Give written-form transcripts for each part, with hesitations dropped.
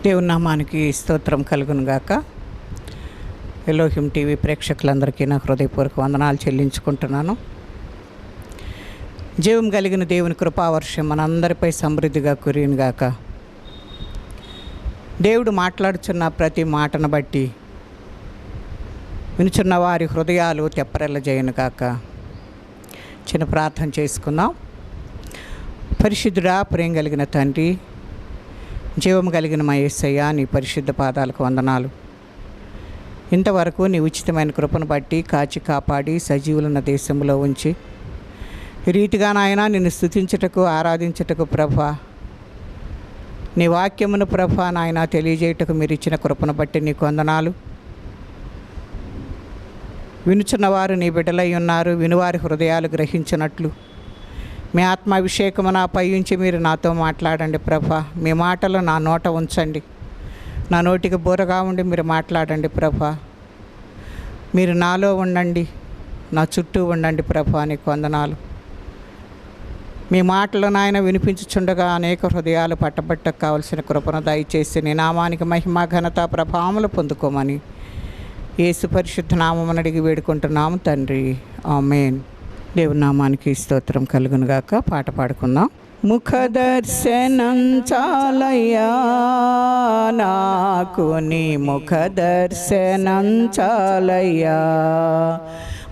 దేవుని నామానికి స్తోత్రం కలుగును గాక. ఎలోహిం టీవీ ప్రేక్షకులందరికీ నా హృదయపూర్వక వందనాలు చెల్లించుకుంటున్నాను. జీవం కలిగిన దేవుని కృపావర్షం మనందరిపై సమృద్ధిగా కురియును గాక. దేవుడు మాట్లాడుచున్న ప్రతి మాటను బట్టి వినుచున్న వారి హృదయాలు తెప్పరెల్లజేయును గాక. చిన్న ప్రార్థన చేసుకుందాం. పరిశుద్ధుడా, ప్రేమ కలిగిన తండ్రి, జీవం కలిగిన మా యేసయ్య, నీ పరిశుద్ధ పాదాలకు వందనాలు. ఇంతవరకు నీ ఉచితమైన కృపను బట్టి కాచి కాపాడి సజీవులున్న దేశంలో ఉంచి ఈ రీతిగా నాయన నిన్ను స్తుతించుటకు ఆరాధించుటకు ప్రభా, నీ వాక్యమును ప్రభా నాయన తెలియజేయుటకు మీరు ఇచ్చిన కృపను బట్టి నీకు వందనాలు. వినుచున్నవారు నీ బిడ్డలై ఉన్నారు. వినువారి హృదయాలు గ్రహించినట్లు మీ ఆత్మాభిషేకము నాపై ఉంచి మీరు నాతో మాట్లాడండి ప్రభా. మీ మాటలు నా నోట ఉంచండి. నా నోటికి బూరగా ఉండి మీరు మాట్లాడండి ప్రభా. మీరు నాలో ఉండండి, నా చుట్టూ ఉండండి ప్రభా. నీకు వందనాలు. మీ మాటలు నాయన వినిపించుచుండగా అనేక హృదయాలు పట్టబట్టకు కావలసిన కృపను దయచేసి నీ నామానికి మహిమ ఘనత ప్రభావములు పొందుకోమని యేసు పరిశుద్ధ నామమును అడిగి వేడుకుంటున్నాము తండ్రి, ఆమేన్. దేవుని నామానికి స్తోత్రం కలుగును గాక. పాట పాడుకుందాం. ముఖదర్శనం చాలయ్యా నాకు, నీ ముఖదర్శనం చాలయ్యా,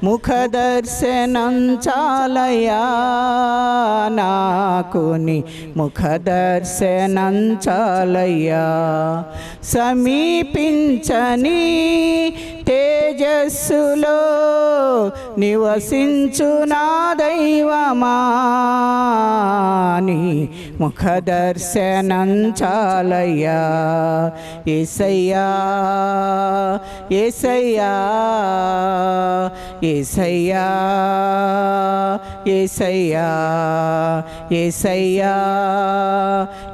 ముఖదర్శనం చాలయ్యా నాకు, నీ ముఖదర్శనం చాలయ్యా. సమీపించని తేజస్సులో నివసించు నా దైవమా, నీ ముఖదర్శనం చాలయ్యా. యేసయ్యా యేసయ్యా యేసయ్యా యేసయ్యా యేసయ్యా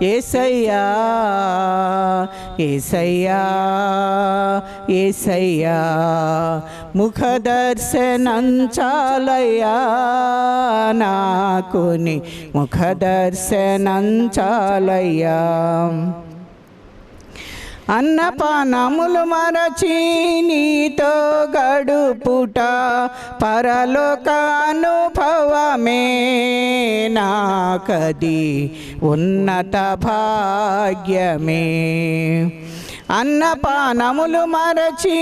యేసయ్యా యేసయ్యా యేసయ్యా, ముఖదర్శనం చాలయ్యా నాకు, నీ ముఖదర్శనం చాలయ్యా. అన్నపానములు మరచి నీతో గడుపుట పరలోక అనుభవమే నాకది ఉన్నత భాగ్యమే. అన్నపానములు మరచి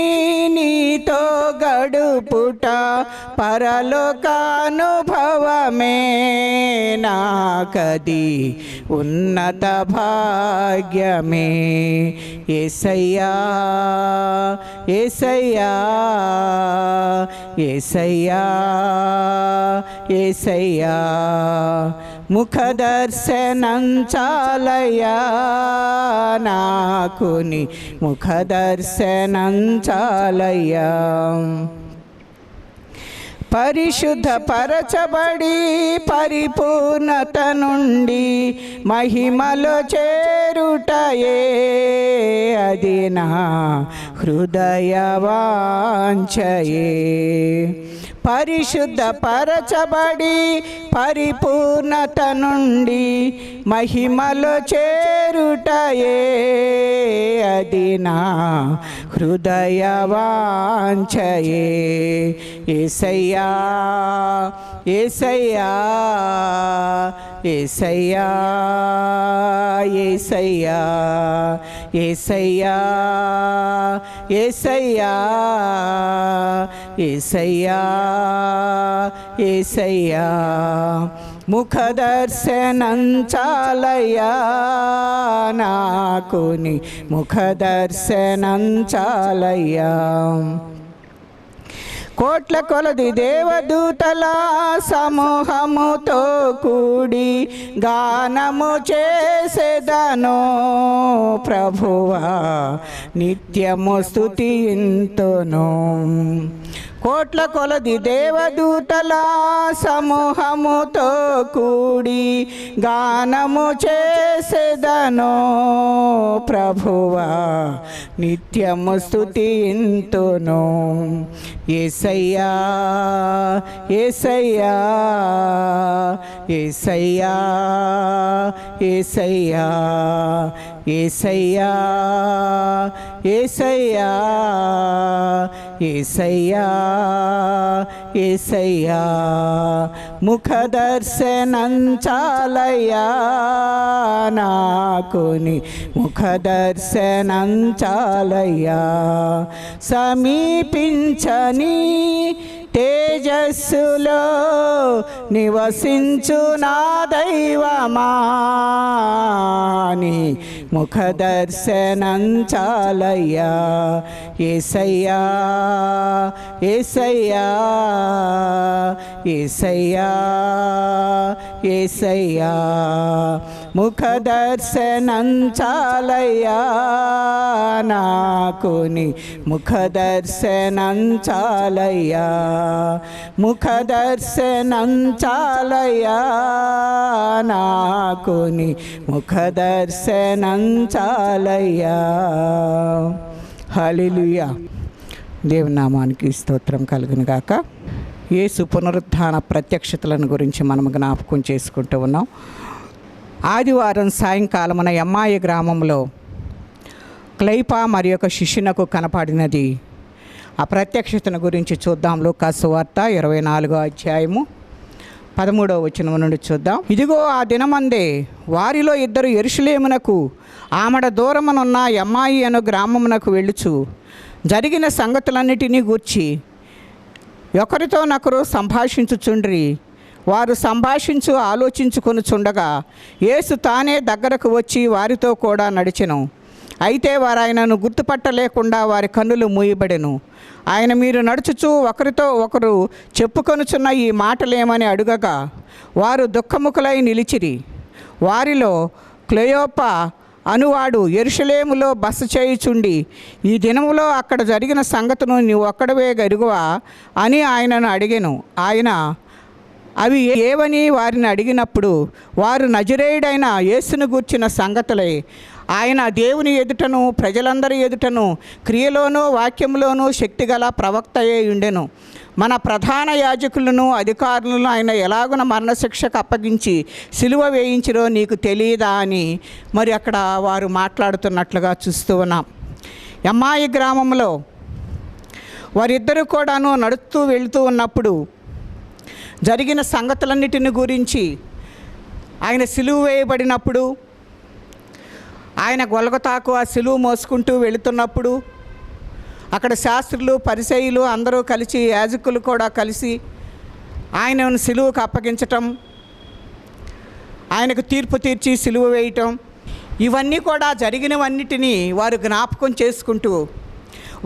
నీతో గడుపుట పరలోక అనుభవమే నాకది ఉన్నత భాగ్యమే. యేసయ్యా యేసయ్యా యేసయ్యా యేసయ్యా, ముఖదర్శనం చాలయ్యా నాకు, నీ ముఖదర్శనం చాలయ్యా. పరిశుద్ధ పరచబడి పరిపూర్ణత నుండి మహిమలో చేరుటయే అది నా హృదయ వాంఛయే. పరిశుద్ధ పరచబడి పరిపూర్ణత నుండి మహిమలో చేరుటయే అది నా హృదయ వాంఛయే. యేసయ్యా యేసయ్యా యేసయ్యా యేసయ్యా యేసయ్యా యేసయ్యా యేసయ్యా యేసయ్యా, ముఖదర్శనం చాలయ్యా నాకు, నీ ముఖదర్శనం చాలయ్యా. కోట్ల కొలది దేవదూతల సమూహముతో కూడి గానము చేసేదను ప్రభువా, నిత్యము స్తుతింతును. కోట్ల కొలది దేవదూతల సమూహముతో కూడి గానము చేసేదను ప్రభువా, నిత్యము స్తుతింతును. యేసయ్యా యేసయ్యా యేసయ్యా యేసయ్యా యేసయ్యా యేసయ్యా యేసయ్యా యేసయ్యా ముఖ దర్శనం చాలయ్యా నాకుని ముఖ దర్శనం చాలయ్యా సమీపించని తేజస్సులో నివసించు నా దైవమా నీ ముఖ దర్శనం చాలయ్యా యేసయ్యా యేసయ్యా యేసయ్యా యేసయ్యా ముఖ దర్శనం చాలయ్యా నాకుని ముఖ దర్శనం చాలయ్యా ముఖ దర్శనం చాలయ్యా నాకుని ముఖ దర్శనం చాలయ్యా. హల్లెలూయా. దేవుని నామానికి స్తోత్రం కలుగును గాక. యేసు పునరుత్థాన ప్రత్యక్షతలను గురించి మనం జ్ఞాపకం చేసుకుంటూ ఉన్నాం. ఆదివారం సాయంకాలమున ఎమ్మాయి గ్రామంలో క్లైపా మరి యొక్క శిష్యునకు కనపడినది. ఆ ప్రత్యక్షతను గురించి చూద్దాం. లూకాసు సువార్త 24వ అధ్యాయము 13వ వచనం నుండి చూద్దాం. ఇదిగో ఆ దినమందే వారిలో ఇద్దరు యెరూషలేమునకు ఆమడ దూరమునున్న ఎమ్మాయి అను గ్రామమునకు వెళ్ళుచు జరిగిన సంగతులన్నిటినీ గూర్చి ఒకరితోనొకరు సంభాషించుచుండ్రి. వారు సంభాషించు ఆలోచించుకొనుచుండగా యేసు తానే దగ్గరకు వచ్చి వారితో కూడా నడిచెను. అయితే వారు ఆయనను గుర్తుపట్టలేకుండా వారి కన్నులు మూయబడెను. ఆయన మీరు నడుచుచు ఒకరితో ఒకరు చెప్పుకొనుచున్న ఈ మాటలేమని అడుగగా వారు దుఃఖముఖులై నిలిచిరి. వారిలో క్లెయోపా అనువాడు యెరూషలేములో బస చేయుచుండి ఈ దినములో అక్కడ జరిగిన సంగతును నీవు ఒక్కడవే ఎరుగువా అని ఆయనను అడిగెను. ఆయన అవి ఏవని వారిని అడిగినప్పుడు వారు నజరేయుడైన యేసును గూర్చిన సంగతులే. ఆయన దేవుని ఎదుటను ప్రజలందరి ఎదుటను క్రియలోనూ వాక్యంలోనూ శక్తిగల ప్రవక్తయే ఉండెను. మన ప్రధాన యాజకులను అధికారులను ఆయన ఎలాగున మరణశిక్షకు అప్పగించి సిలువ వేయించిరో నీకు తెలియదా అని మరి అక్కడ వారు మాట్లాడుతున్నట్లుగా చూస్తూ ఉన్నాం. ఎమ్మాయి గ్రామంలో వారిద్దరూ కూడాను నడుస్తూ వెళుతూ ఉన్నప్పుడు జరిగిన సంగతులన్నిటిని గురించి ఆయన సిలువ వేయబడినప్పుడు ఆయన గొల్గొతాకు ఆ సిలువ మోసుకుంటూ వెళుతున్నప్పుడు అక్కడ శాస్త్రులు పరిసయ్యులు అందరూ కలిసి యాజకులు కూడా కలిసి ఆయనను సిలువకు అప్పగించటం, ఆయనకు తీర్పు తీర్చి సిలువ వేయటం, ఇవన్నీ కూడా జరిగినవన్నిటినీ వారు జ్ఞాపకం చేసుకుంటూ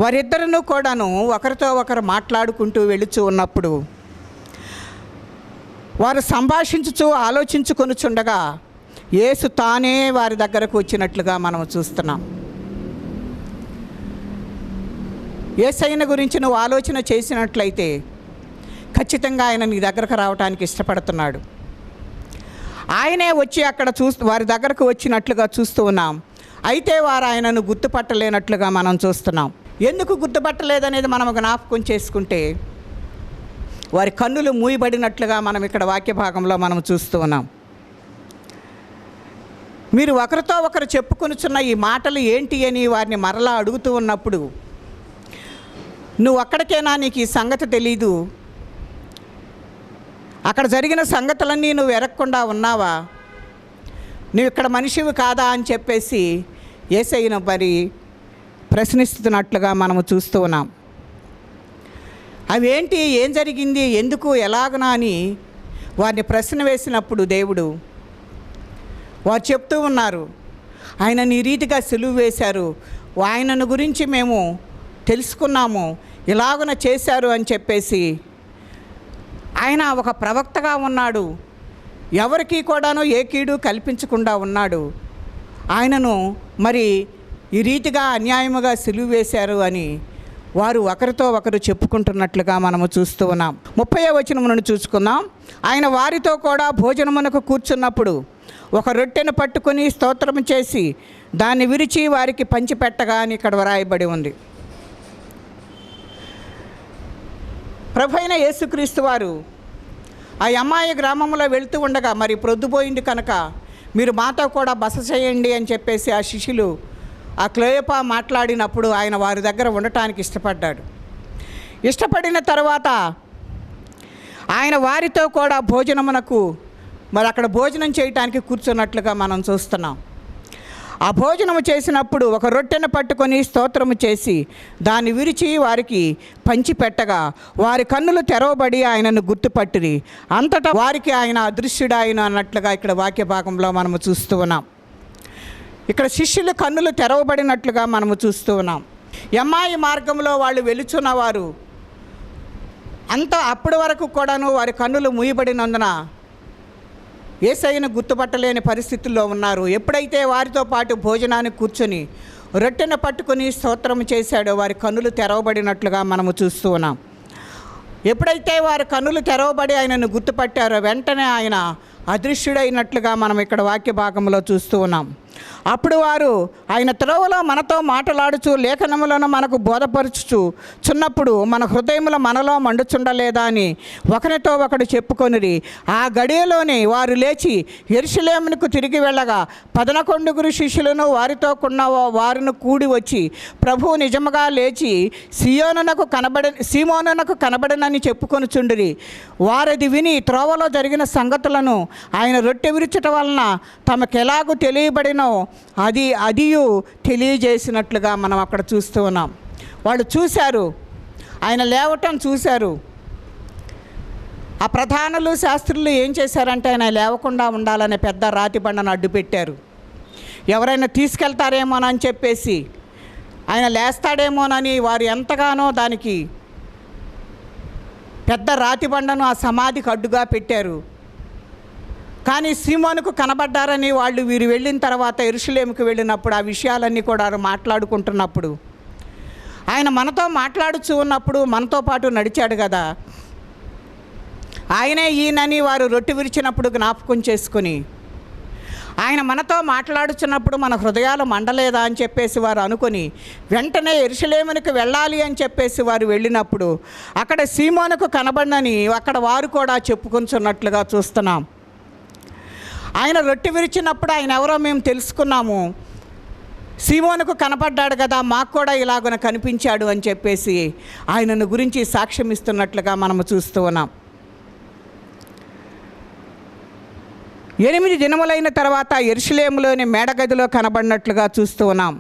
వారిద్దరూ కూడాను ఒకరితో ఒకరు మాట్లాడుకుంటూ వెళుచూ ఉన్నప్పుడు వారు సంభాషించుచు ఆలోచించుకొనుచుండగా యేసు తానే వారి దగ్గరకు వచ్చినట్లుగా మనం చూస్తున్నాం. యేసయ్యను గురించి నువ్వు ఆలోచన చేసినట్లయితే ఖచ్చితంగా ఆయన నీ దగ్గరకు రావడానికి ఇష్టపడుతున్నాడు. ఆయనే వచ్చి అక్కడ వారి దగ్గరకు వచ్చినట్లుగా చూస్తూ ఉన్నాం. అయితే వారు ఆయనను గుర్తుపట్టలేనట్లుగా మనం చూస్తున్నాం. ఎందుకు గుర్తుపట్టలేదనేది మనం జ్ఞాపకం చేసుకుంటే వారి కన్నులు మూయబడినట్లుగా మనం ఇక్కడ వాక్య భాగంలో మనం చూస్తూ ఉన్నాం. మీరు ఒకరితో ఒకరు చెప్పుకొనుచున్న ఈ మాటలు ఏంటి అని వారిని మరలా అడుగుతూ ఉన్నప్పుడు నువ్వు అక్కడికేనా, నీకు ఈ సంగతి తెలీదు, అక్కడ జరిగిన సంగతులన్నీ నువ్వు ఎరగకుండా ఉన్నావా, నువ్వు ఇక్కడ మనిషివి కాదా అని చెప్పేసి యేసయ్యను మరి ప్రశ్నిస్తున్నట్లుగా మనము చూస్తూ ఉన్నాం. అవేంటి, ఏం జరిగింది, ఎందుకు, ఎలాగనా అని వారిని ప్రశ్న వేసినప్పుడు దేవుడు వారు చెప్తూ ఉన్నారు, ఆయనను ఈ రీతిగా సిలువ వేశారు, ఆయనను గురించి మేము తెలుసుకున్నాము, ఇలాగున చేశారు అని చెప్పేసి ఆయన ఒక ప్రవక్తగా ఉన్నాడు, ఎవరికి కూడాను ఏ కీడు కల్పించకుండా ఉన్నాడు, ఆయనను మరి ఈ రీతిగా అన్యాయముగా సిలువ వేశారు అని వారు ఒకరితో ఒకరు చెప్పుకుంటున్నట్లుగా మనము చూస్తూ ఉన్నాం. 30వ వచనం నుండి చూసుకుందాం. ఆయన వారితో కూడా భోజనమునకు కూర్చున్నప్పుడు ఒక రొట్టెను పట్టుకుని స్తోత్రం చేసి దాన్ని విరిచి వారికి పంచిపెట్టగా అని ఇక్కడ వ్రాయబడి ఉంది. ప్రభువైన యేసుక్రీస్తు వారు ఆ ఎమ్మాయి గ్రామంలో వెళుతూ ఉండగా మరి ప్రొద్దుపోయింది కనుక మీరు మాతో కూడా బస చేయండి అని చెప్పేసి ఆ శిష్యులు ఆ క్లెయోపా మాట్లాడినప్పుడు ఆయన వారి దగ్గర ఉండటానికి ఇష్టపడ్డాడు. ఇష్టపడిన తర్వాత ఆయన వారితో కూడా భోజనమునకు మరి అక్కడ భోజనం చేయటానికి కూర్చున్నట్లుగా మనం చూస్తున్నాం. ఆ భోజనము చేసినప్పుడు ఒక రొట్టెను పట్టుకొని స్తోత్రము చేసి దాన్ని విరిచి వారికి పంచిపెట్టగా వారి కన్నులు తెరవబడి ఆయనను గుర్తుపట్టిరి. అంతటా వారికి ఆయన అదృశ్యుడాయన అన్నట్లుగా ఇక్కడ వాక్య భాగంలో మనము చూస్తూ ఉన్నాం. ఇక్కడ శిష్యులు కన్నులు తెరవబడినట్లుగా మనము చూస్తూ ఉన్నాం. ఎమ్మాయి మార్గంలో వాళ్ళు వెలుచున్నవారు అప్పటి వరకు కూడాను వారి కన్నులు మూయబడినందున యేసయ్యను గుర్తుపట్టలేని పరిస్థితుల్లో ఉన్నారు. ఎప్పుడైతే వారితో పాటు భోజనానికి కూర్చొని రొట్టెను పట్టుకొని స్తోత్రం చేశాడో వారి కన్నులు తెరవబడినట్లుగా మనము చూస్తూ ఉన్నాం. ఎప్పుడైతే వారి కన్నులు తెరవబడి ఆయనను గుర్తుపట్టారో వెంటనే ఆయన అదృశ్యుడైనట్లుగా మనం ఇక్కడ వాక్య భాగంలో చూస్తూ ఉన్నాం. అప్పుడు వారు ఆయన త్రోవలో మనతో మాట్లాడుచు లేఖనములను మనకు బోధపరుచుచు చున్నప్పుడు మన హృదయముల మనలో మండుచుండలేదా అని ఒకరితో ఒకడు చెప్పుకొనిరి. ఆ గడియలోనే వారు లేచి యెరూషలేమునకు తిరిగి వెళ్ళగా 11 శిష్యులను వారితో వారిని కూడి వచ్చి ప్రభువు నిజముగా లేచి సీమోనునకు కనబడనని చెప్పుకొనుచుండిరి. వారది విని త్రోవలో జరిగిన సంగతులను ఆయన రొట్టె విరుచుట వలన తమకెలాగూ తెలియబడినో అదియు తెలియజేసినట్లుగా మనం అక్కడ చూస్తూ ఉన్నాం. వాళ్ళు చూశారు, ఆయన లేవటం చూశారు. ఆ ప్రధానులు శాస్త్రులు ఏం చేశారంటే ఆయన లేవకుండా ఉండాలనే పెద్ద రాతి బండను అడ్డు పెట్టారు. ఎవరైనా తీసుకెళ్తారేమోనని చెప్పేసి ఆయన లేస్తాడేమోనని వారు ఎంతగానో దానికి పెద్ద రాతి బండను ఆ సమాధికి అడ్డుగా పెట్టారు. కానీ సీమోనుకు కనబడ్డారని వీరు వెళ్ళిన తర్వాత యెరూషలేముకు వెళ్ళినప్పుడు ఆ విషయాలన్నీ కూడా మాట్లాడుకుంటున్నప్పుడు ఆయన మనతో మాట్లాడుచూ ఉన్నప్పుడు మనతో పాటు నడిచాడు కదా, ఆయనే ఈయనని వారు రొట్టె విరిచినప్పుడు జ్ఞాపకం చేసుకుని ఆయన మనతో మాట్లాడుచున్నప్పుడు మన హృదయాలు మండలేదా అని చెప్పేసి వారు అనుకొని వెంటనే యెరూషలేమునకు వెళ్ళాలి అని చెప్పేసి వారు వెళ్ళినప్పుడు అక్కడ సీమోనుకు కనబడనని అక్కడ వారు కూడా చెప్పుకొంచున్నట్లుగా చూస్తున్నాం. ఆయన రొట్టె విరిచినప్పుడు ఆయన ఎవరో మేము తెలుసుకున్నాము, సీమోనుకు కనపడ్డాడు కదా, మాకు కూడా ఇలాగున కనిపించాడు అని చెప్పేసి ఆయనను గురించి సాక్ష్యం ఇస్తున్నట్లుగా మనము చూస్తూ ఉన్నాం. 8 దినములైన తర్వాత యెరూషలేములోని మేడగదిలో కనబడినట్లుగా చూస్తూ ఉన్నాం.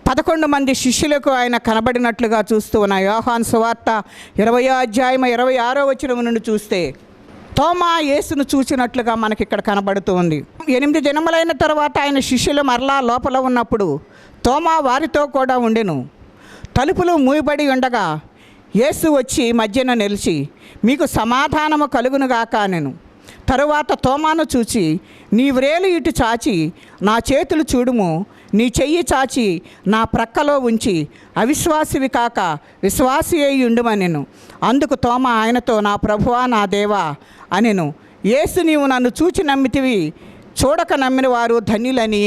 11 మంది శిష్యులకు ఆయన కనబడినట్లుగా చూస్తూ ఉన్నాం. యోహాను సువార్త 20వ అధ్యాయం 26వ వచనం నుండి చూస్తే తోమా యేసును చూసినట్లుగా మనకి ఇక్కడ కనబడుతూ ఉంది. 8 దినములైన తర్వాత ఆయన శిష్యులు మరలా లోపల ఉన్నప్పుడు తోమా వారితో కూడా ఉండెను. తలుపులు మూయబడి ఉండగా యేసు వచ్చి మధ్యన నిలిచి మీకు సమాధానము కలుగునుగాక అనెను. తరువాత తోమాను చూచి నీ వ్రేలు ఇటు చాచి నా చేతులు చూడుము, నీ చెయ్యి చాచి నా ప్రక్కలో ఉంచి అవిశ్వాసివి కాక విశ్వాసి అయి ఉండుమనెను. అందుకు తోమా ఆయనతో నా ప్రభువా నా దేవా అనెను. యేసు నీవు నన్ను చూచి నమ్మితివి, చూడక నమ్మిన వారు ధన్యులని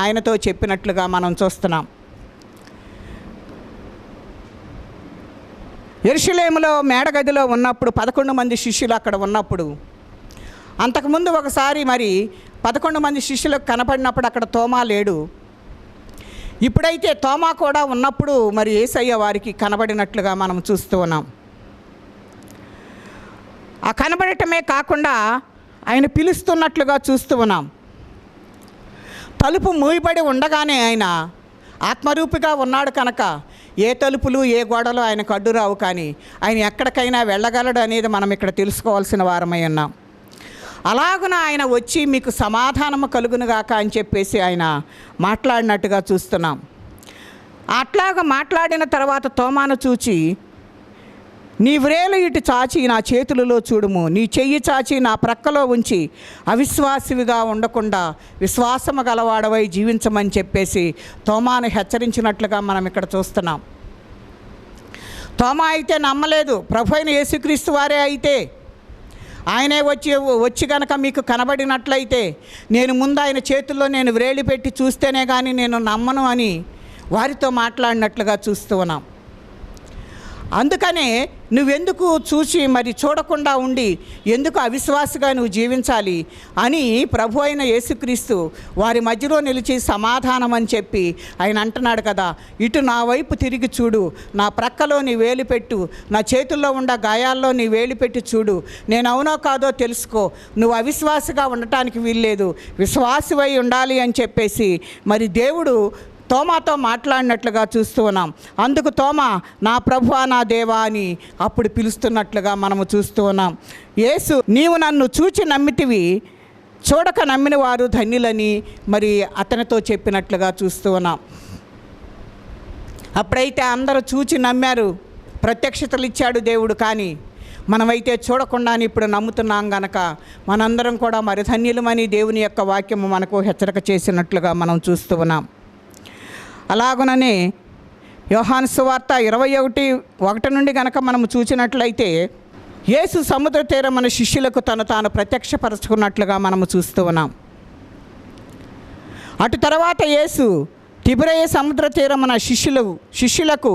ఆయనతో చెప్పినట్లుగా మనం చూస్తున్నాం. యెరూషలేములో మేడగదిలో ఉన్నప్పుడు 11 మంది శిష్యులు అక్కడ ఉన్నప్పుడు అంతకుముందు ఒకసారి మరి 11 మంది శిష్యులకు కనపడినప్పుడు అక్కడ తోమా లేడు. ఇప్పుడైతే తోమా కూడా ఉన్నప్పుడు మరి యేసయ్య వారికి కనబడినట్లుగా మనం చూస్తూ ఉన్నాం. ఆ కనబడటమే కాకుండా ఆయన పిలుస్తున్నట్లుగా చూస్తూ ఉన్నాం. తలుపు మూయబడి ఉండగానే ఆయన ఆత్మరూపిగా ఉన్నాడు కనుక ఏ తలుపులు ఏ గోడలు ఆయనకు అడ్డు రావు, కానీ ఆయన ఎక్కడికైనా వెళ్ళగలడు అనేది మనం ఇక్కడ తెలుసుకోవాల్సిన వారమై ఉన్నాం. అలాగున ఆయన వచ్చి మీకు సమాధానము కలుగునుగాక అని చెప్పేసి ఆయన మాట్లాడినట్టుగా చూస్తున్నాం. అట్లాగా మాట్లాడిన తర్వాత తోమాను చూచి నీ వ్రేలు ఇటు చాచి నా చేతులలో చూడుము, నీ చెయ్యి చాచి నా ప్రక్కలో ఉంచి అవిశ్వాసివిగా ఉండకుండా విశ్వాసము గలవాడవై జీవించమని చెప్పేసి తోమాను హెచ్చరించినట్లుగా మనం ఇక్కడ చూస్తున్నాం. తోమా అయితే నమ్మలేదు. ప్రభు అయిన యేసుక్రీస్తు వారే అయితే ఆయనే వచ్చి కనుక మీకు కనబడినట్లయితే నేను ముందు ఆయన చేతుల్లో నేను వ్రేలి పెట్టి చూస్తేనే కానీ నేను నమ్మను అని వారితో మాట్లాడినట్లుగా చూస్తూ ఉన్నాం. అందుకనే నువ్వెందుకు చూసి మరి చూడకుండా ఉండి ఎందుకు అవిశ్వాసగా నువ్వు జీవించాలి అని ప్రభు అయిన యేసుక్రీస్తు వారి మధ్యలో నిలిచి సమాధానం అని చెప్పి ఆయన అంటున్నాడు కదా, ఇటు నా వైపు తిరిగి చూడు, నా ప్రక్కలో నీ వేలు పెట్టు, నా చేతుల్లో ఉన్న గాయాల్లో నీ వేలు పెట్టి చూడు, నేను అవునో కాదో తెలుసుకో, నువ్వు అవిశ్వాసగా ఉండటానికి వీల్లేదు, విశ్వాసవై ఉండాలి అని చెప్పేసి మరి దేవుడు తోమాతో మాట్లాడినట్లుగా చూస్తూ ఉన్నాం. అందుకు తోమా నా ప్రభువా నా దేవా అని అప్పుడు పిలుస్తున్నట్లుగా మనము చూస్తూ ఉన్నాం. యేసు నీవు నన్ను చూచి నమ్మితివి, చూడక నమ్మిన వారు ధన్యులని మరి అతనితో చెప్పినట్లుగా చూస్తూ ఉన్నాం. అప్పుడైతే అందరూ చూచి నమ్మారు, ప్రత్యక్షతలు ఇచ్చాడు దేవుడు. కానీ మనమైతే చూడకుండానే ఇప్పుడు నమ్ముతున్నాం గనక మనందరం కూడా మరి ధన్యులమని దేవుని యొక్క వాక్యము మనకు హెచ్చరిక చేసినట్లుగా మనం చూస్తూ ఉన్నాం. అలాగుననే యోహాను సువార్త 21:1 నుండి గనక మనము చూసినట్లయితే యేసు సముద్ర తీరం మన శిష్యులకు తాను ప్రత్యక్షపరచుకున్నట్లుగా మనము చూస్తూ ఉన్నాం. అటు తర్వాత యేసు తిబిరయ సముద్ర తీరం మన శిష్యులకు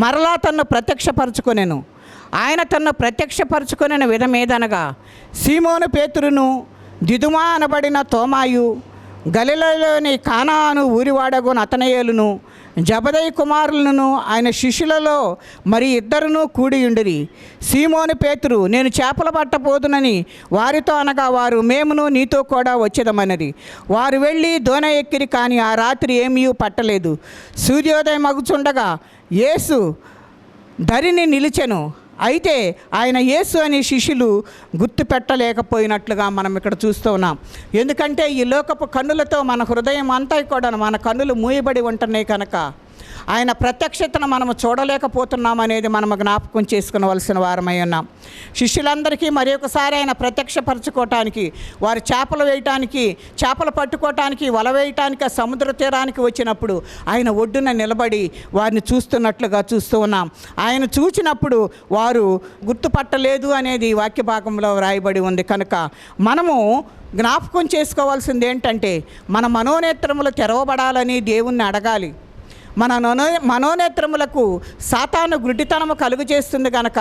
మరలా తన్ను ప్రత్యక్షపరచుకొనెను. ఆయన తన్ను ప్రత్యక్షపరచుకొనిన విధమేదనగా సీమోను పేతురును, దిదుమా అనబడిన తోమాయు, గలిలయలోని కానాను ఊరివాడగు నతనయేలును, జబదయి కుమారులను ఆయన శిష్యులలో మరి 2 కూడియుండిరి. సీమోను పేతురు, నేను చేపలు పట్టబోదునని వారితో అనగా వారు, మేమును నీతో కూడా వచ్చేదమన్నది. వారు వెళ్ళి దోణి ఎక్కిరి, కానీ ఆ రాత్రి ఏమీ పట్టలేదు. సూర్యోదయం అగుచుండగా యేసు ధరిని నిలిచెను. అయితే ఆయన యేసు అనే శిష్యులు గుర్తుపెట్టలేకపోయినట్లుగా మనం ఇక్కడ చూస్తూ ఉన్నాం. ఎందుకంటే ఈ లోకపు కన్నులతో మన హృదయం అంతా కూడా మన కన్నులు మూయబడి ఉంటున్నాయి కనుక ఆయన ప్రత్యక్షతను మనము చూడలేకపోతున్నాం అనేది మనము జ్ఞాపకం చేసుకునవలసిన వారమై ఉన్నాం. శిష్యులందరికీ మరి ఒకసారి ఆయన ప్రత్యక్షపరచుకోవటానికి, వారు చేపలు వేయటానికి, చేపలు పట్టుకోవటానికి, వల వేయటానికి సముద్ర తీరానికి వచ్చినప్పుడు ఆయన ఒడ్డున నిలబడి వారిని చూస్తున్నట్లుగా చూస్తూ ఉన్నాం. ఆయన చూచినప్పుడు వారు గుర్తుపట్టలేదు అనేది వాక్య భాగంలో వ్రాయబడి ఉంది. కనుక మనము జ్ఞాపకం చేసుకోవాల్సింది ఏంటంటే మన మనోనేత్రములు తెరవబడాలని దేవుణ్ణి అడగాలి. మన మనోనేత్రములకు సాతాను గుడ్డితనము కలుగు చేస్తుంది కనుక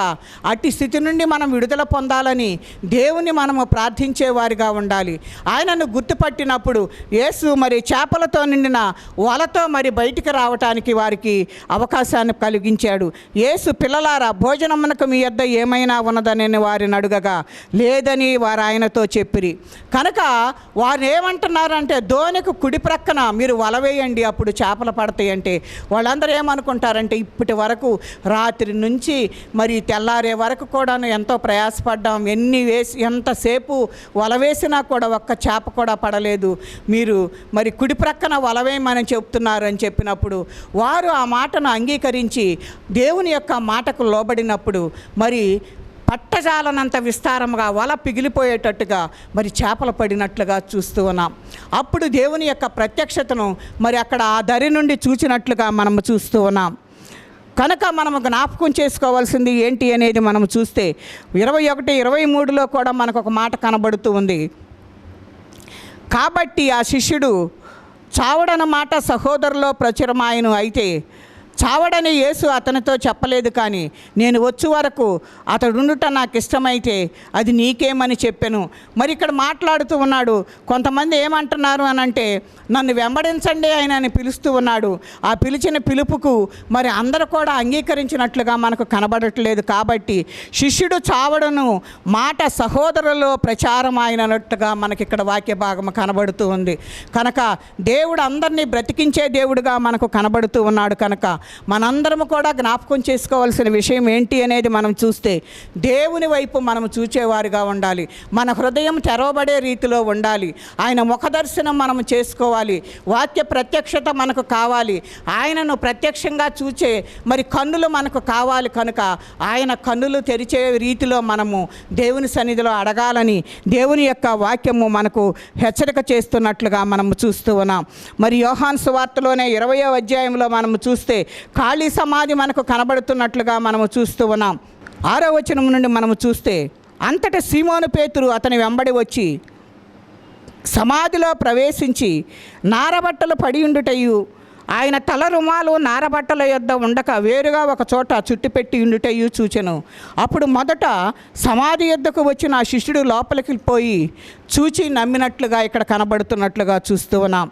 అట్టి స్థితి నుండి మనం విడుదల పొందాలని దేవుని మనము ప్రార్థించేవారిగా ఉండాలి. ఆయనను గుర్తుపట్టినప్పుడు యేసు మరి చేపలతో నిండిన వలతో మరి బయటికి రావటానికి వారికి అవకాశాన్ని కలిగించాడు. యేసు పిల్లలారా భోజనమునకు మీ యొద్ద ఏమైనా ఉన్నదని వారిని అడుగగా లేదని వారు ఆయనతో చెప్పిరి. కనుక వారు ఏమంటున్నారంటే దోణికి కుడి ప్రక్కన మీరు వల వేయండి, అప్పుడు చేపలు పడతాయంటే వాళ్ళందరూ ఏమనుకుంటారంటే ఇప్పటి వరకు రాత్రి నుంచి మరి తెల్లారే వరకు కూడా ఎంతో ప్రయాసపడ్డాం, ఎంతసేపు వల వేసినా కూడా ఒక్క చేప కూడా పడలేదు, మీరు మరి కుడి ప్రక్కన వల వేయమని చెప్తున్నారు అని చెప్పినప్పుడు వారు ఆ మాటను అంగీకరించి దేవుని యొక్క మాటకు లోబడినప్పుడు మరి పట్టజాలనంత విస్తారముగా వల పిగిలిపోయేటట్టుగా మరి చేపలు పడినట్లుగా చూస్తూ ఉన్నాం. అప్పుడు దేవుని యొక్క ప్రత్యక్షతను మరి అక్కడ ఆ దరి నుండి చూచినట్లుగా మనము చూస్తూ ఉన్నాం. కనుక మనము జ్ఞాపకం చేసుకోవాల్సింది ఏంటి అనేది మనం చూస్తే 21:23 కూడా మనకు ఒక మాట కనబడుతూ ఉంది. కాబట్టి ఆ శిష్యుడు చావడన్న మాట సహోదరులో ప్రచురమాయను, అయితే చావడని యేసు అతనితో చెప్పలేదు. కానీ నేను వచ్చే వరకు అతడుండుట నాకు ఇష్టమైతే అది నీకేమని చెప్పాను. మరి ఇక్కడ మాట్లాడుతూ ఉన్నాడు. కొంతమంది ఏమంటున్నారు అని అంటే నన్ను వెంబడించండి అని పిలుస్తూ ఉన్నాడు. ఆ పిలిచిన పిలుపుకు మరి అందరూ కూడా అంగీకరించినట్లుగా మనకు కనబడట్లేదు. కాబట్టి శిష్యుడు చావడను మాట సహోదరులో ప్రచారం అయినట్టుగా మనకి ఇక్కడ వాక్య భాగం కనబడుతూ ఉంది. కనుక దేవుడు అందరినీ బ్రతికించే దేవుడుగా మనకు కనబడుతూ ఉన్నాడు. కనుక మనందరము కూడా జ్ఞాపకం చేసుకోవాల్సిన విషయం ఏంటి అనేది మనం చూస్తే దేవుని వైపు మనం చూచేవారుగా ఉండాలి. మన హృదయం తెరవబడే రీతిలో ఉండాలి. ఆయన ముఖదర్శనం మనం చేసుకోవాలి. వాక్య ప్రత్యక్షత మనకు కావాలి. ఆయనను ప్రత్యక్షంగా చూచే మరి కన్నులు మనకు కావాలి. కనుక ఆయన కన్నులు తెరిచే రీతిలో మనము దేవుని సన్నిధిలో అడగాలని దేవుని యొక్క వాక్యము మనకు హెచ్చరిక చేస్తున్నట్లుగా మనము చూస్తూ ఉన్నాం. మరి యోహాను సువార్తలోనే 20వ అధ్యాయంలో మనము చూస్తే ఖాళీ సమాధి మనకు కనబడుతున్నట్లుగా మనము చూస్తూ ఉన్నాం. 6వ వచనం నుండి మనము చూస్తే అంతటా సీమోను పేతురు అతని వెంబడి వచ్చి సమాధిలో ప్రవేశించి నారబట్టలు పడి ఉండుటయు ఆయన తల రుమాలు నారబట్టల యొద్ద ఉండక వేరుగా ఒక చోట చుట్టిపెట్టి ఉండుటయు చూచెను. అప్పుడు మొదట సమాధి యొద్దకు వచ్చిన ఆ శిష్యుడు లోపలికి పోయి చూచి నమ్మినట్లుగా ఇక్కడ కనబడుతున్నట్లుగా చూస్తూ ఉన్నాం.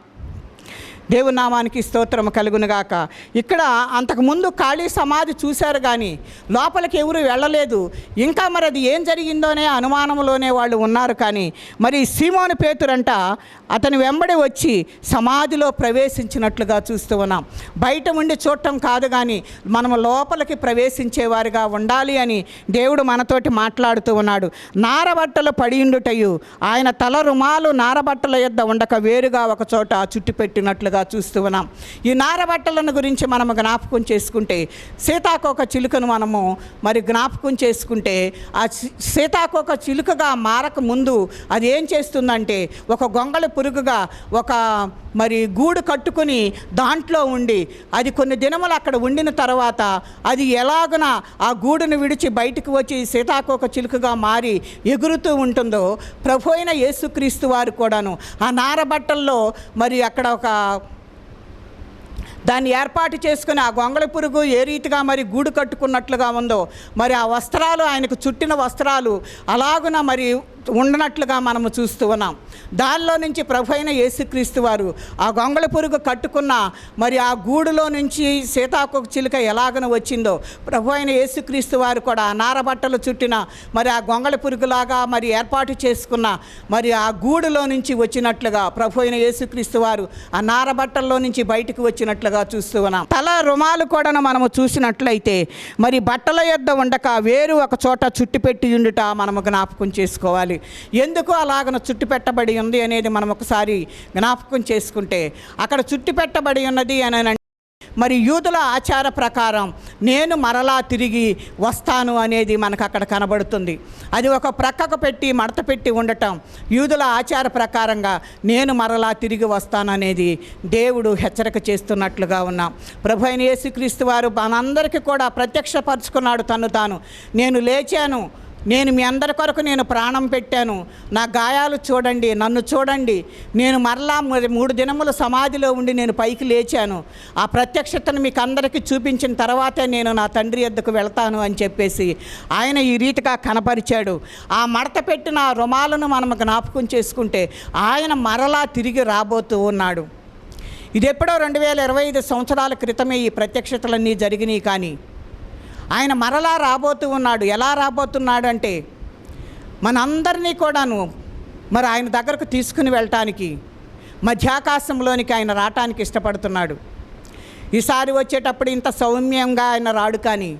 దేవుని నామానికి స్తోత్రం కలుగునుగాక. ఇక్కడ అంతకుముందు ఖాళీ సమాధి చూశారు కానీ లోపలికి ఎవరు వెళ్ళలేదు. ఇంకా మరి అది ఏం జరిగిందోనే అనుమానంలోనే వాళ్ళు ఉన్నారు. కానీ మరి సీమోను పేతురంట అతని వెంబడి వచ్చి సమాధిలో ప్రవేశించినట్లుగా చూస్తూ ఉన్నాం. బయట ఉండి చూడటం కాదు కానీ మనము లోపలికి ప్రవేశించేవారిగా ఉండాలి అని దేవుడు మనతోటి మాట్లాడుతూ ఉన్నాడు. నారబట్టలు పడియుండుటయు ఆయన తల రుమాలు నారబట్టల యొద్ద ఉండక వేరుగా ఒక చోట చుట్టిపెట్టినట్లుగా చూస్తూ ఉన్నాం. ఈ నారబట్టలను గురించి మనము జ్ఞాపకం చేసుకుంటే సీతాకోక చిలుకను మనము మరి జ్ఞాపకం చేసుకుంటే ఆ సీతాకోక చిలుకగా మారక ముందు అది ఏం చేస్తుందంటే ఒక గొంగళి పురుగుగా ఒక మరి గూడు కట్టుకుని దాంట్లో ఉండి అది కొన్ని దినములు అక్కడ ఉండిన తర్వాత అది ఎలాగున ఆ గూడును విడిచి బయటకు వచ్చి సీతాకోక చిలుకగా మారి ఎగురుతూ ఉంటుందో ప్రభు అయిన యేసుక్రీస్తు వారు కూడాను ఆ నారబట్టల్లో మరి అక్కడ ఒక దాన్ని ఏర్పాటు చేసుకుని ఆ గొంగళి పురుగు ఏ రీతిగా మరి గూడు కట్టుకున్నట్లుగా ఉందో మరి ఆ వస్త్రాలు ఆయనకు చుట్టిన వస్త్రాలు అలాగున మరి ఉండనట్లుగా మనము చూస్తూ ఉన్నాం. దానిలో నుంచి ప్రభు అయిన యేసుక్రీస్తు వారు ఆ గొంగళి పురుగు కట్టుకున్న మరి ఆ గూడులో నుంచి సీతాకోక చిలుక ఎలాగన వచ్చిందో ప్రభు అయిన యేసుక్రీస్తు వారు కూడా ఆ నారబట్టలు చుట్టిన మరి ఆ గొంగళి పురుగులాగా మరి ఏర్పాటు చేసుకున్న మరి ఆ గూడులో నుంచి వచ్చినట్లుగా ప్రభు అయిన యేసుక్రీస్తు వారు ఆ నారబట్టల్లో నుంచి బయటకు వచ్చినట్లుగా చూస్తూ ఉన్నాం. తల రుమాలు కూడా మనము చూసినట్లయితే మరి బట్టల యొద్ద ఉండక వేరు ఒక చోట చుట్టిపెట్టి ఉండుట మనము జ్ఞాపకం చేసుకోవాలి. ఎందుకు అలాగన చుట్టు పెట్టబడి ఉంది అనేది మనం ఒకసారి జ్ఞాపకం చేసుకుంటే అక్కడ చుట్టు పెట్టబడి ఉన్నది అని మరి యూదుల ఆచార ప్రకారం నేను మరలా తిరిగి వస్తాను అనేది మనకు అక్కడ కనబడుతుంది. అది ఒక ప్రక్కకు పెట్టి మడత పెట్టి ఉండటం యూదుల ఆచార ప్రకారంగా నేను మరలా తిరిగి వస్తాను అనేది దేవుడు హెచ్చరిక చేస్తున్నట్లుగా ఉన్నాం. ప్రభు అయిన యేసుక్రీస్తు వారు మనందరికీ కూడా ప్రత్యక్షపరుచుకున్నాడు తను తాను. నేను లేచాను, నేను మీ అందరి కొరకు నేను ప్రాణం పెట్టాను, నా గాయాలు చూడండి, నన్ను చూడండి, నేను మరలా 3 దినములు సమాధిలో ఉండి నేను పైకి లేచాను, ఆ ప్రత్యక్షతను మీకు అందరికీ చూపించిన తర్వాతే నేను నా తండ్రి యొద్దకు వెళ్తాను అని చెప్పేసి ఆయన ఈ రీతిగా కనపరిచాడు. ఆ మడత పెట్టిన రుమాలను మనం జ్ఞాపకం చేసుకుంటే ఆయన మరలా తిరిగి రాబోతూ ఉన్నాడు. ఇది ఎప్పుడో 2025 సంవత్సరాల క్రితమే ఈ ప్రత్యక్షతలన్నీ జరిగినాయి. కానీ ఆయన మరలా రాబోతూ ఉన్నాడు. ఎలా రాబోతున్నాడు అంటే మనందరినీ కూడాను మరి ఆయన దగ్గరకు తీసుకుని వెళ్ళటానికి మధ్యాకాశంలోనికి ఆయన రావటానికి ఇష్టపడుతున్నాడు. ఈసారి వచ్చేటప్పుడు ఇంత సౌమ్యంగా ఆయన రాడు, కానీ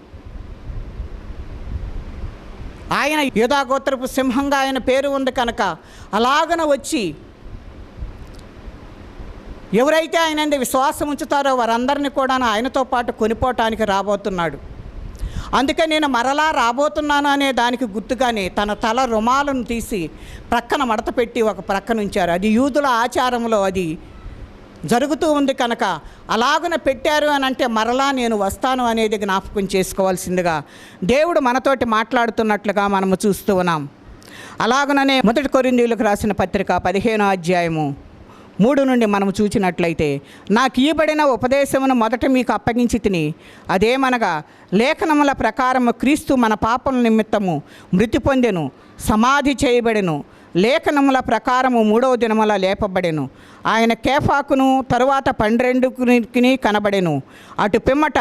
ఆయన యూదా గోత్రపు సింహంగా ఆయన పేరు ఉంది కనుక అలాగన వచ్చి ఎవరైతే ఆయన విశ్వాసం ఉంచుతారో వారందరినీ కూడా ఆయనతో పాటు కొనిపోవటానికి రాబోతున్నాడు. అందుకే నేను మరలా రాబోతున్నాను అనే దానికి గుర్తుగానే తన తల రుమాలను తీసి ప్రక్కన మడత పెట్టి ఒక ప్రక్కన ఉంచారు. అది యూదుల ఆచారంలో అది జరుగుతూ ఉంది కనుక అలాగున పెట్టారు అని అంటే మరలా నేను వస్తాను అనేది జ్ఞాపకం చేసుకోవాల్సిందిగా దేవుడు మనతోటి మాట్లాడుతున్నట్లుగా మనము చూస్తూ ఉన్నాం. అలాగుననే 1 కొరింథీయులకు రాసిన పత్రిక 15వ అధ్యాయము 3 నుండి మనము చూచినట్లయితే నాకు ఇయ్యబడిన ఉపదేశమును మొదట మీకు అప్పగించి తిని అదేమనగా లేఖనముల ప్రకారము క్రీస్తు మన పాపముల నిమిత్తము మృతి పొందెను, సమాధి చేయబడెను, లేఖనముల ప్రకారము 3వ దినముల లేపబడెను, ఆయన కేఫాకును తరువాత 12కి కనబడెను. అటు పిమ్మట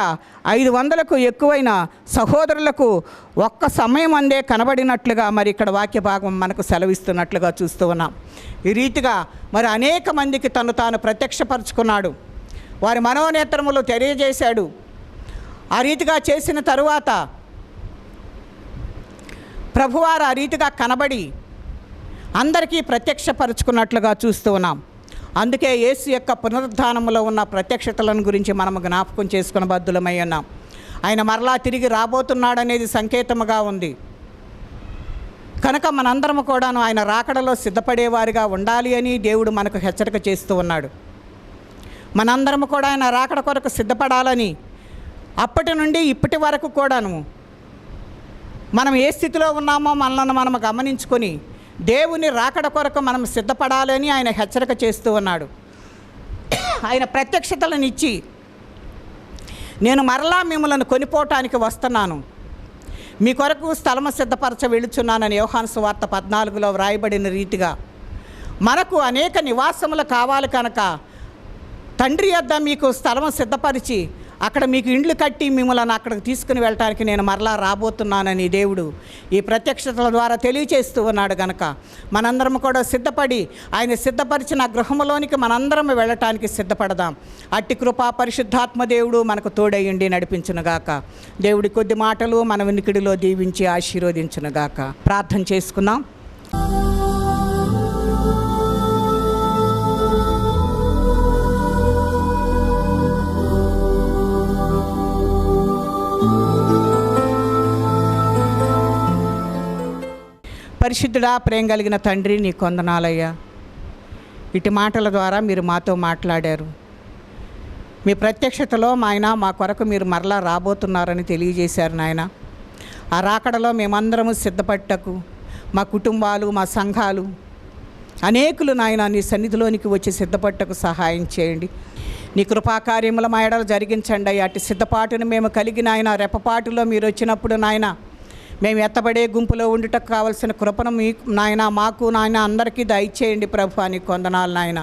500కు ఎక్కువైన సహోదరులకు ఒక్క సమయం అందే కనబడినట్లుగా మరి ఇక్కడ వాక్య భాగం మనకు సెలవిస్తున్నట్లుగా చూస్తూ ఉన్నాం. ఈ రీతిగా మరి అనేక మందికి తను తాను ప్రత్యక్షపరుచుకున్నాడు, వారి మనోనేత్రములు తెలియజేశాడు. ఆ రీతిగా చేసిన తరువాత ప్రభువారు ఆ రీతిగా కనబడి అందరికీ ప్రత్యక్షపరుచుకున్నట్లుగా చూస్తూ ఉన్నాం. అందుకే యేసు యొక్క పునరుద్ధానంలో ఉన్న ప్రత్యక్షతలను గురించి మనం జ్ఞాపకం చేసుకున్న బద్దులమై ఉన్నాం. ఆయన మరలా తిరిగి రాబోతున్నాడనేది సంకేతముగా ఉంది కనుక మనందరము కూడాను ఆయన రాకడలో సిద్ధపడేవారిగా ఉండాలి అని దేవుడు మనకు హెచ్చరిక చేస్తూ ఉన్నాడు. మనందరము కూడా ఆయన రాకడ కొరకు సిద్ధపడాలని అప్పటి నుండి ఇప్పటి వరకు కూడాను మనం ఏ స్థితిలో ఉన్నామో మనల్ని మనం గమనించుకొని దేవుని రాకడ కొరకు మనం సిద్ధపడాలని ఆయన హెచ్చరిక చేస్తూ ఉన్నాడు. ఆయన ప్రత్యక్షతలను ఇచ్చి నేను మరలా మిమ్మల్ని కొనిపోవటానికి వస్తున్నాను, మీ కొరకు స్థలము సిద్ధపరచ వెళుచున్నానని యోహాను సువార్త 14లో వ్రాయబడిన రీతిగా మనకు అనేక నివాసములు కావాలి కనుక తండ్రి యొద్ద మీకు స్థలము సిద్ధపరిచి అక్కడ మీకు ఇండ్లు కట్టి మిమ్మల్ని అక్కడికి తీసుకుని వెళ్ళటానికి నేను మరలా రాబోతున్నానని దేవుడు ఈ ప్రత్యక్షతల ద్వారా తెలియచేస్తూ ఉన్నాడు కనుక మనందరం కూడా సిద్ధపడి ఆయన సిద్ధపరిచిన గృహంలోనికి మనందరం వెళ్ళటానికి సిద్ధపడదాం. అట్టి కృపా పరిశుద్ధాత్మ దేవుడు మనకు తోడయ్యండి నడిపించునుగాక. దేవుడి కొద్ది మాటలు మన వినికిడిలో దీవించి ఆశీర్వదించునుగాక. ప్రార్థన చేసుకుందాం. పరిశుద్ధుడా, ప్రేమ కలిగిన తండ్రి, నీ కొందనాలయ్యా. ఇటు మాటల ద్వారా మీరు మాతో మాట్లాడారు. మీ ప్రత్యక్షతలో ఆయన మా కొరకు మీరు మరలా రాబోతున్నారని తెలియజేశారు నాయన. ఆ రాకడలో మేమందరము సిద్ధపట్టకు, మా కుటుంబాలు, మా సంఘాలు అనేకులు నాయన నీ సన్నిధిలోనికి వచ్చి సిద్ధపట్టకు సహాయం చేయండి. నీ కృపాకార్యముల మా ఎడల జరిగించండి అయ్యా. అటు సిద్ధపాటును మేము కలిగిన ఆయన రెప్పపాటులో మీరు వచ్చినప్పుడు నాయన మేము ఎత్తబడే గుంపులో ఉండుటకు కావలసిన కృపను మీకు నాయన మాకు నాయన అందరికీ దయచేయండి ప్రభు. నీకు వందనాలు నాయన.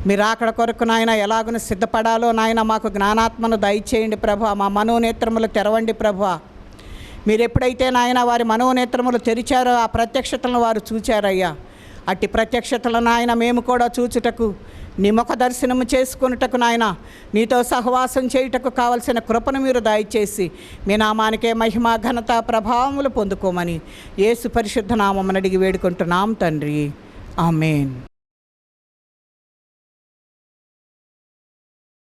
మీరు అక్కడ కొరకు నాయన ఎలాగను సిద్ధపడాలో నాయన మాకు జ్ఞానాత్మను దయచేయండి ప్రభు. మా మనోనేత్రములు తెరవండి ప్రభు. మీరు ఎప్పుడైతే నాయన వారి మనోనేత్రములు తెరిచారో ఆ ప్రత్యక్షతలను వారు చూచారయ్యా. అట్టి ప్రత్యక్షతలను నాయన మేము కూడా చూచుటకు, నీ ముఖ దర్శనము చేసుకున్నటకు నాయన నీతో సహవాసం చేయుటకు కావలసిన కృపను మీరు దయచేసి మీ నామానికే మహిమ, ఘనత, ప్రభావములు పొందుకోమని యేసు పరిశుద్ధ నామమున అడిగి వేడుకుంటున్నాం తండ్రి. ఆమేన్.